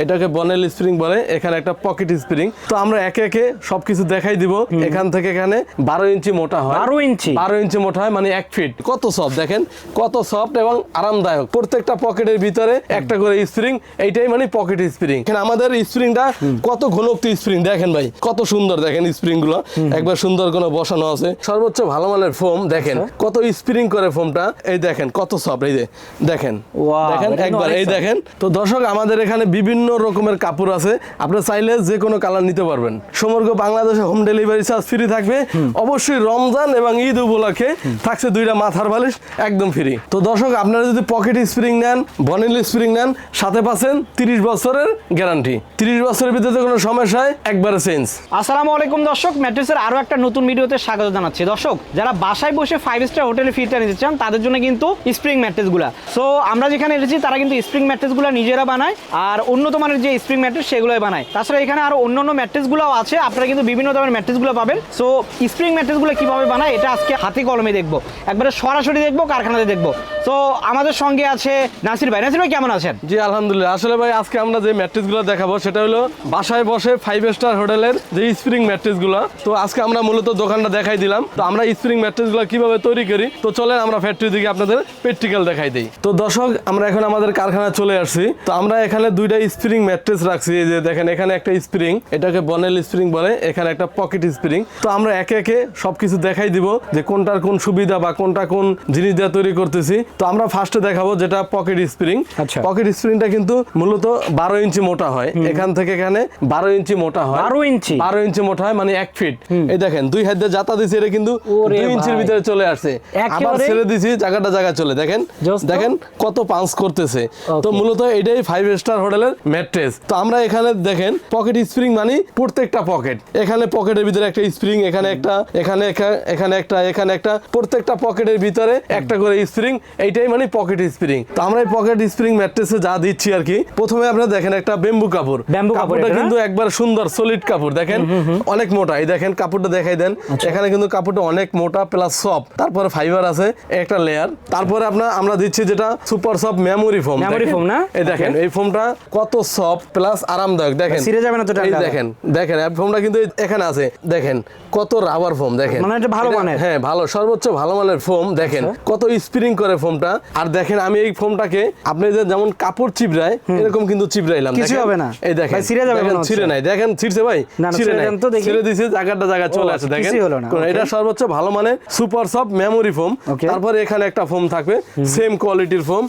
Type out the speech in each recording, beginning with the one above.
এটাকে Bonnell spring বলে। এখানে একটা পকেট স্প্রিং। তো আমরা একে একে সবকিছু দেখাই দিব। এখান থেকে এখানে 12 ইঞ্চি মোটা হয়। 12 ইঞ্চি মোটা হয় মানে 1 ফিট। কত সফট দেখেন, কত সফট এবং আরামদায়ক। প্রত্যেকটা পকেটের ভিতরে একটা করে স্প্রিং, এইটাই মানে পকেট স্প্রিং। এখানে আমাদের স্প্রিংটা কত ঘনত্ব স্প্রিং দেখেন ভাই, কত সুন্দর দেখেন স্প্রিং গুলো একবার সুন্দর করে বসানো আছে। সর্বোচ্চ ভালো মানের ফোম দেখেন কত স্প্রিং করে ফোমটা। এই দেখেন কত সফট, এই যে দেখেন দেখেন একবার এই দেখেন। তো দর্শক আমাদের এখানে বিভিন্ন রকমের কাপড় আছে, আপনি চাইলে যে কোনো কালার নিতে পারবেন। সমগ্র বাংলাদেশে হোম ডেলিভারি চার্জ ফ্রি থাকবে। অবশ্যই রমজান এবং ঈদ উপলক্ষে থাকছে 2টা মাথার বালিশ একদম ফ্রি। তো দর্শক আপনারা যদি পকেট স্প্রিং নেন, বনেল স্প্রিং নেন, সাথে পাচ্ছেন 30 বছরের গ্যারান্টি। 30 বছরের ভিতরে কোনো সমস্যা হয় একবারে চেঞ্জ। আসসালামু আলাইকুম দর্শক, ম্যাট্রেসের আরো একটা নতুন ভিডিওতে স্বাগত জানাচ্ছি। দর্শক যারা বাসায় বসে 5 স্টার হোটেলে ফিরতে নিতে চান তাদের জন্য কিন্তু স্প্রিং ম্যাট্রেসগুলো। সো আমরা যেখানে এসেছি তারা কিন্তু স্প্রিং ম্যাট্রেসগুলো নিজেরা বানায়, আর উন্নত মানের যে স্প্রিং ম্যাট্রেস সেগুলোই বানায়। তাছাড়া এখানে আরো অন্যান্য ম্যাট্রেসগুলোও আছে, আপনারা কিন্তু বিভিন্ন ধরনের ম্যাট্রেসগুলো পাবেন। সো স্প্রিং ম্যাট্রেসগুলো কিভাবে বানায় এটা আজকে হাতে কলমে দেখবো, একবারে সরাসরি দেখবো, কারখানাতে দেখবো। তো আমাদের সঙ্গে আছে নাসির ভাই। নাসির ভাই কেমন আছেন? জি আলহামদুলিল্লাহ। আসলে ভাই আজকে আমরা যে ম্যাট্রেসগুলো দেখাবো সেটা হলো বাসায় বসে 5 স্টার হোটেলের যে স্প্রিং ম্যাট্রেসগুলো। তো আজকে আমরা মূলত দোকানটা দেখাই দিলাম। তো আমরা স্প্রিং ম্যাট্রেসগুলো কিভাবে তৈরি করি, তো চলেন আমরা ফ্যাক্টরি দিকে আপনাদের প্র্যাকটিক্যাল দেখাই দিই। তো দর্শক আমরা এখন আমাদের কারখানায় চলে আসছি। তো আমরা এখানে 2টা স্প্রিং ম্যাট্রেস রাখছি। এই যে দেখেন এখানে একটা স্প্রিং, এটাকে বনেল স্প্রিং বলে। এখানে একটা পকেট স্প্রিং। তো আমরা একে একে সবকিছু দেখাই দিব যে কোনটার কোন সুবিধা বা কোনটা কোন জিনিস দিয়ে তৈরি করতেছি। তো আমরা ফার্স্টে দেখাবো যেটা পকেট স্প্রিং। পকেট স্প্রিংটা কিন্তু মূলত 12 ইঞ্চি মোটা হয়। এখান থেকে এখানে 12 ইঞ্চি মোটা হয়। 12 ইঞ্চি মোটা হয় মানে 1 ফিট। এই দেখেন 2 হাত দিয়ে জাতা দিছি, এটা কিন্তু 2 ইঞ্চির ভিতরে চলে আসছে। আবার ছেড়ে দিছি, জায়গাটা জায়গা চলে দেখেন দেখেন কত পাঞ্চ করতেছে। তো মূলত এটাই 5 স্টার হোটেলের ম্যাট্রেস। তো আমরা এখানে দেখেন পকেট স্প্রিং মানে প্রত্যেকটা পকেট, এখানে পকেটের ভিতরে একটা স্প্রিং, এখানে একটা, এখানে এখানে একটা, এখানে একটা, প্রত্যেকটা পকেটের ভিতরে একটা করে স্প্রিং, এইটাই মানে পকেট স্প্রিং। তো আমরা এই পকেট স্প্রিং ম্যাট্রেসে যা দিচ্ছি আর কি, প্রথমে আপনারা দেখেন একটা বেম্বু কাপড়। কাপড়টা কিন্তু একবার সুন্দর সলিড কাপড় দেখেন, অনেক মোটা। এই দেখেন কাপড়টা দেখাই দেন, এখানে কিন্তু কাপড়টা অনেক মোটা প্লাস সফট। তারপরে ফাইবার আছে একটা লেয়ার। তারপরে আমরা দিচ্ছি যেটা সুপার সফট মেমোরি ফোম। না এই দেখেন এই ফোমটা কত সফট প্লাস আরামদায়ক। দেখেন ছিঁড়ে যাবে না তো। এই দেখেন দেখেন এই ফোমটা কিন্তু এখানে আছে, দেখেন কত রাবার ফোম। দেখেন মানে এটা ভালো মানের। হ্যাঁ ভালো, সর্বোচ্চ ভালো মানের ফোম। দেখেন কত স্প্রিং করে ফোমটা। আর দেখেন আমি এই ফোমটাকে আপনি যেমন কাপড় চিপড়ায় এরকম কিন্তু চিপড়াইলাম, কিছু হবে না। এই দেখেন ছিঁড়ে যাবে না, ছিঁড়ে নাই। দেখেন ছিঁড়ছে ভাই, ছিঁড়ে নাই, ছিঁড়ে দিয়েছে, জায়গাটা জায়গা চলে আসে। দেখেন এটা সর্বোচ্চ ভালো মানের সুপার সফট মেমোরি ফোম। তারপরে এখানে একটা ফোম থাকবে সেম কোয়ালিটির ফোম।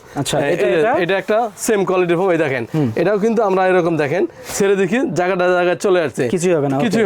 এটা একটা সেম কোয়ালিটির ফোম। এই দেখেন এটাও কিন্তু আমরা এরকম দেখেন ছেড়ে দেখি, জায়গাটা জায়গা চলে আসছে, কিছুই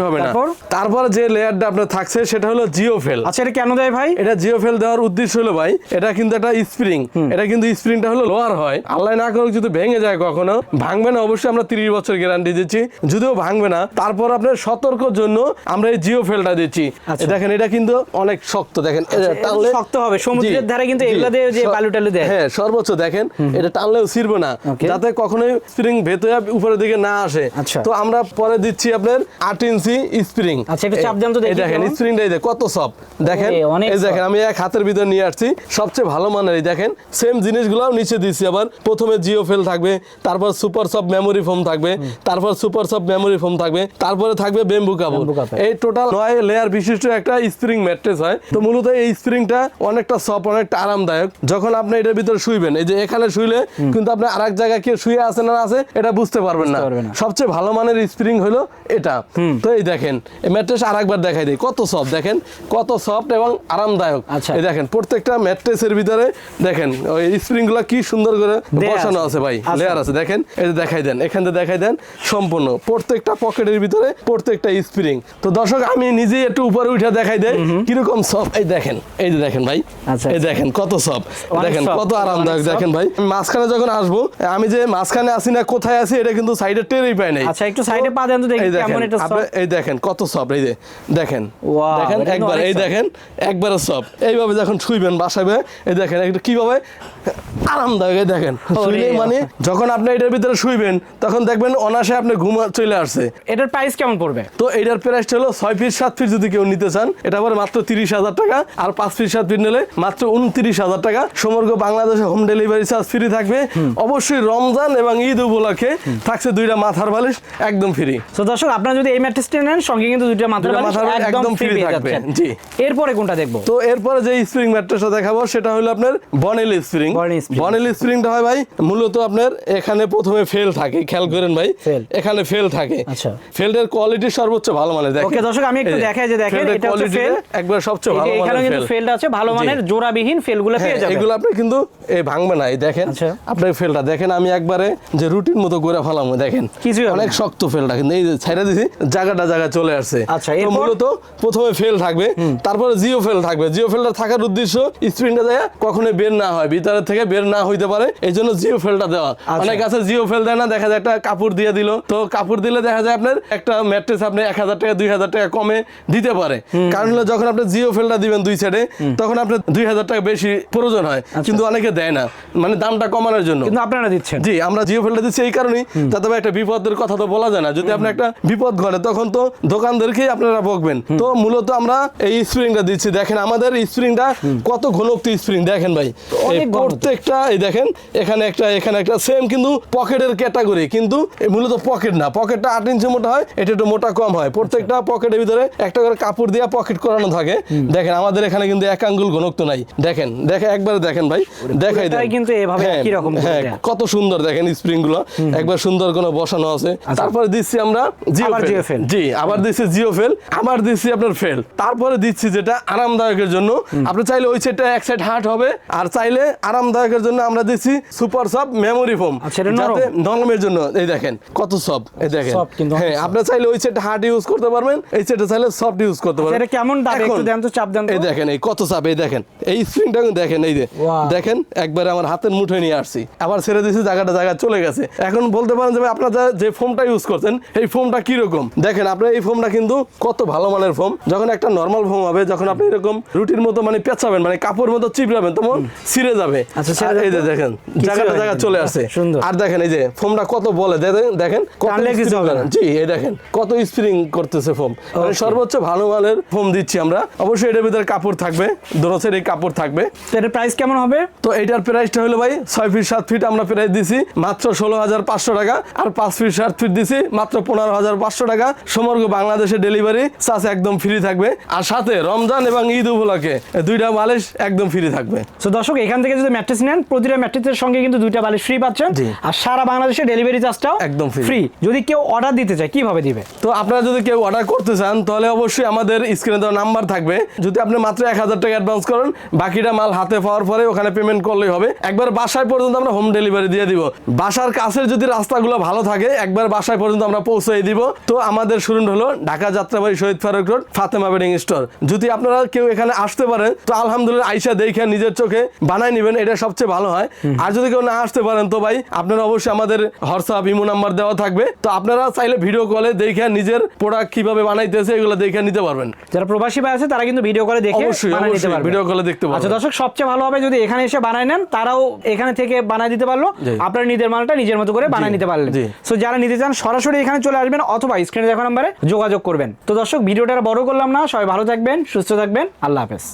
হবে না। তারপর যে লেয়ারটা আপনার থাকছে সেটা হলো জিওফেল। আচ্ছা এটা কেন দেয় ভাই? এটা জিওফেল দেওয়ার উদ্দেশ্য হলো ভাই, এটা কিন্তু একটা স্প্রিং, এটা কিন্তু স্প্রিংটা হলো লোয়ার হয়। আল্লাহ না করুক যদি ভেঙে যায়, কখনো ভাঙবে না। অবশ্যই আমরা 30 বছর গ্যারান্টি দিচ্ছি, যদিও ভাঙবে না। তারপর আপনার সতর্কর জন্য আমরা এই জিওফেলটা দিচ্ছি। দেখেন এটা কিন্তু অনেক শক্ত। দেখেন টানলে শক্ত হবে, সমুদ্রের ধারে কিন্তু এগুলা দিয়ে যে বালু টালু দেয়। হ্যাঁ সর্বোচ্চ দেখেন এটা টানলেও ছিড়বে না, যাতে কখনোই স্প্রিং ভেতরে উপরের দিকে না আসে। তো আমরা পরে দিচ্ছি আপনার 8 ইঞ্চি স্প্রিং। আচ্ছা একটু চাপ দেন তো দেখি। দেখেন স্প্রিংটা এই কত সফট। দেখেন এই দেখেন আমি এক হাতের ভিতর নিয়ে আসছি, সবচেয়ে ভালো মানের। এই দেখেন সেম জিনিসগুলোও নিচে দিচ্ছি। আবার প্রথমে জিওফেল থাকবে, তারপর সুপার সফট মেমোরি ফোম থাকবে, তারপর সুপার সফট মেমোরি ফোম থাকবে, তারপরে থাকবে বেম্বু কাপড়। এই টোটাল 9 লেয়ার বিশিষ্ট একটা স্প্রিং ম্যাট্রেস হয়। তো মূলত এই স্প্রিংটা অনেকটা সফট, অনেকটা আরামদায়ক। যখন আপনি এটার ভিতরে শুইবেন, এই যে এখানে শুইলে কিন্তু আপনি আরেক জায়গায় কেউ শুয়ে আছে না আছে এটা বুঝতে পারবেন না। সবচেয়ে ভালো মানের স্প্রিং হলো এটা। তো এই দেখেন এই ম্যাট্রেস আরেকবার দেখাই দিই, কত সফট। দেখেন কত সফট এবং আরামদায়ক। এই দেখেন প্রত্যেকটা ম্যাট্রেসের ভিতরে দেখেন ওই স্প্রিং গুলা কি সুন্দর করে বসানো আছে ভাই, লেয়ার আছে। দেখেন এই যে দেখাই দেন, এখান থেকে দেখাই দেন সম্পূর্ণ প্রত্যেকটা পকেটের ভিতরে প্রত্যেকটা স্প্রিং। তো দর্শক আমি নিজেই একটু উপরে উঠে দেখাই দেয় কিরকম সফট। এই দেখেন এই যে দেখেন ভাই, এই দেখেন কত সফট, দেখেন কত আরামদায়ক। দেখেন ভাই মাঝখানে যখন আসবো, আমি যে মাঝখানে আসি না কোথায় আছি এটা কিন্তু সাইডে টেরই পাই নাই। আচ্ছা একটু সাইডে পা দেন তো দেখি কেমন এটা সফট। এই দেখেন কত সফট। এই যে দেখেন দেখেন একবার, এই দেখেন একবারে সফট। এইভাবে যখন শুইবেন বাসাবে, এই দেখেন একটু কিভাবে আরামদায়ক। এই দেখেন শুইলেই মানে যখন আপনি এটার ভিতরে শুইবেন তখন দেখবেন অনায়াসে আপনি ঘুম চলে আসছে। এটার প্রাইস কেমন পড়বে? তো এটার প্রাইসটা হলো 6 ফিট 7 ফিট যদি কেউ নিতে চান এটা পরে মাত্র 30,000 টাকা, আর 5 ফিট 7 ফিট নিলে মাত্র 29,000 টাকা। সমগ্র বাংলাদেশে হোম ডেলিভারি চার্জ ফ্রি থাকবে। অবশ্যই রমজান এবং ঈদ উপলক্ষে থাকছে 2টা মাথার বালিশ একদম ফ্রি। তো দর্শক আপনারা যদি এই ম্যাট্রেসটা নেন সঙ্গে কিন্তু 2টা মাথার বালিশ একদম ফ্রি থাকবে। জি, এরপরে কোনটা দেখবো? তো এরপরে যে স্প্রিং ম্যাট্রেসটা দেখাবো সেটা হলো আপনার বনেল স্প্রিং। বনেল স্প্রিংটা হয় ভাই মূলত আপনার এখানে প্রথমে ফেল থাকে, খেয়াল করেন ভাই, এখানে ফেল থাকে। আচ্ছা, ফেলের কোয়ালিটি সর্বোচ্চ ভালো মানের। দেখেন ওকে দর্শক আমি একটু দেখাই যে দেখেন এটা হচ্ছে ফেল একবার সবচেয়ে ভালো মানের। এখানে কিন্তু ফেলটা আছে ভালো মানের, জোড়াবিহীন ফেলগুলো পেয়ে যাবেন। এগুলো আপনি কিন্তু এই ভাঙবে না। এই দেখেন আপনার ফেলটা দেখেন, আমি একবারে যে রুটিন মতো করে ফেলাম, দেখেন অনেক শক্ত ফেলটা, কিন্তু এই যে ছাইড়া দিছি জায়গাটা চলে আসছে। আচ্ছা, তো মূলত প্রথমে ফেল থাকবে, তারপরে জিও ফেল থাকবে। জিও ফেলটা থাকার উদ্দেশ্য স্প্রিংটা যায় কখনো বের না হয়, ভিতরে থেকে বের না হইতে পারে, এই জন্য জিও ফেলটা দেওয়া। অনেক আছে জিও ফেল দেয় না, দেখা যায় একটা কাপড় দিয়ে দিল, তো কাপড় দিলে দেখা যায় আপনার একটা ম্যাট্রেস আপনি 1000 টাকা 2000 টাকা কমে দিতে পারে। কারণ হলো যখন আপনি জিও ফেলটা দিবেন দুই সাইডে তখন আপনার 2000 টাকা বেশি প্রয়োজন হয়, কিন্তু অনেকে দেয় না, মানে দামটা কমানোর জন্য। কিন্তু আপনারা দিচ্ছেন। জি, আমরা জিও ফেলটা দিচ্ছি এই কারণেই, যাতে একটা বিপদের কথা তো বলা যায় না, যদি আপনার একটা বিপদ ঘটে তখন তো দোকানদারকেই আপনারা বকবেন। তো মূলত আমরা এই স্প্রিংটা দিচ্ছি। দেখেন আমাদের স্প্রিংটা কত ঘনত্ব স্প্রিং, দেখেন ভাই প্রত্যেকটা, এই দেখেন এখানে একটা সেম কিন্তু পকেটের ক্যাটাগরি, কিন্তু মূলত পকেট না, পকেটটা 8 ইঞ্চি মোটা হয়, এটা একটু মোটা কম হয়। প্রত্যেকটা পকেটের ভিতরে একটা করে কাপড় দিয়ে পকেট করানো থাকে। দেখেন আমাদের এখানে কিন্তু 1 আঙ্গুল ঘনত্ব নাই। দেখেন একবারে দেখেন ভাই, দেখাই দেন কিন্তু এভাবে কি রকম কত সুন্দর দেখেন স্প্রিং গুলো একবার সুন্দর করে বসানো আছে। তারপরে দিচ্ছি আমরা জিও ফেল। জি, আবার দিচ্ছি জিও ফেল, আবার দিচ্ছি আপনার ফেল, তারপরে দিচ্ছি যেটা আরামদায়কের জন্য। আপনি চাইলে ওই সাইডটা এক সাইড হার্ড হবে, আর চাইলে আরামদায়কের জন্য আমরা দিচ্ছি সুপার সফট মেমোরি ফোম, যাতে নরমের জন্য। এই দেখেন কত সফট, এই দেখেন। হ্যাঁ, আপনি চাইলে ওই সাইডটা হার্ড ইউজ করতে পারবেন, এই সাইডটা চাইলে সফট ইউজ করতে পারবেন। এটা কেমন দাম একটু দেন তো, চাপ দেন তো। এই দেখেন এই কত চাপ, এই দেখেন এই স্প্রিংটা দেখেন, এই যে দেখেন একবারে আমার হাতের মুঠোয় নিয়ে আসছি, আবার ছেড়ে দিয়েছি, জায়গা চলে গেছে। এখন বলতে পারেন যে আপনারা যে ফোমটা ইউজ করছেন এই ফোমটা কি রকম, দেখেন আপনার এই ফোমটা কিন্তু কত ভালো মানের ফোম। যখন একটা নরমাল ফোম হবে, যখন আপনি এরকম রুটির মতো মানে পেঁচাবেন, মানে কাপড় মতো চিপড়াবেন, তখন ছিঁড়ে যাবে। এই যে দেখেন জায়গা চলে আসছে। আর দেখেন এই যে ফোমটা কত বলে, দেখেন জি, এই দেখেন কত স্প্রিং করতেছে ফোম, মানে সর্বোচ্চ ভালো মানের ফোম দিচ্ছি আমরা। অবশ্যই এটার ভিতরে কাপড় থাকবে, দোনো সাইডে কাপড় থাকবে। এটার প্রাইস কেমন হবে? তো এটার প্রাইসটা হলো ভাই 6 ফিট 7 ফিট আমরা প্রাইস দিছি মাত্র 16,500 টাকা, আর 5 ফিট 7 ফিট দিছি মাত্র 15,500 টাকা। সমগ্র বাংলাদেশে ডেলিভারি চার্জ একদম ফ্রি থাকবে, আর সাথে রমজান এবং ঈদ উপলক্ষে 2টা বালিশ একদম ফ্রি থাকবে। তো দর্শক এখান থেকে যদি ম্যাট্রেস নেন, প্রতিটা ম্যাট্রেসের সঙ্গে কিন্তু 2টা বালিশ ফ্রি পাচ্ছেন, আর সারা বাংলাদেশে ডেলিভারি চার্জটাও একদম ফ্রি। যদি কেউ অর্ডার দিতে চায় কিভাবে দিবে? তো আপনারা যদি কেউ অর্ডার করতে চান তাহলে অবশ্যই আমাদের স্ক্রিনে দেওয়া নাম্বার থাকবে। যদি আপনি মাত্র 1000 টাকা অ্যাডভান্স করেন, বাকিটা মাল হাতে পাওয়ার পরে ওখানে পেমেন্ট করলেই হবে। একবার বাসায় পর্যন্ত আমরা হোম ডেলিভারি দিয়ে দিব। বাসার কাছের যদি রাস্তাগুলো ভালো থাকে, একবার বাসায় পর্যন্ত আমরা পৌঁছে দিব। তো আমাদের শোরুম হলো Dhaka Jatrabari Shahid Faruk road, Fatema bedding store. যদি আপনারা কেউ এখানে আসতে পারেন তো আলহামদুলিল্লাহ আইসা দেখে নিজের চোখে বানাই নেবেন, এটা সবচেয়ে ভালো হয়। আর যদি কেউ না আসতে পারেন তো ভাই আপনারা অবশ্যই আমাদের হোয়াটসঅ্যাপ ইমো নাম্বার দেওয়া থাকবে, তো আপনারা চাইলে ভিডিও কলে দেখে নিজের প্রোডাক্ট কিভাবে বানাইতেছে এগুলো দেখে নিতে পারবেন। যারা প্রবাসী ভাই আছে তারা কিন্তু ভিডিও কলে দেখে বানাই নিতে পারবে, ভিডিও কলে দেখতে পারবেন। আচ্ছা দর্শক, সবচেয়ে ভালো হবে যদি এখানে এসে বানাই নেন, তারাও এখানে থেকে বানাই দিতে পারলো, আপনার নিজের মালটা নিজের মতো করে বানাই নিতে পারলেন। সো যারা নিতে চান সরাসরি এখানে চলে আসবেন, অথবা স্ক্রিনে দেখা নম্বরে যোগাযোগ করবেন। তো দর্শক ভিডিওটা বড় করলাম না, সবাই ভালো থাকবেন, সুস্থ থাকবেন, আল্লাহ হাফেজ।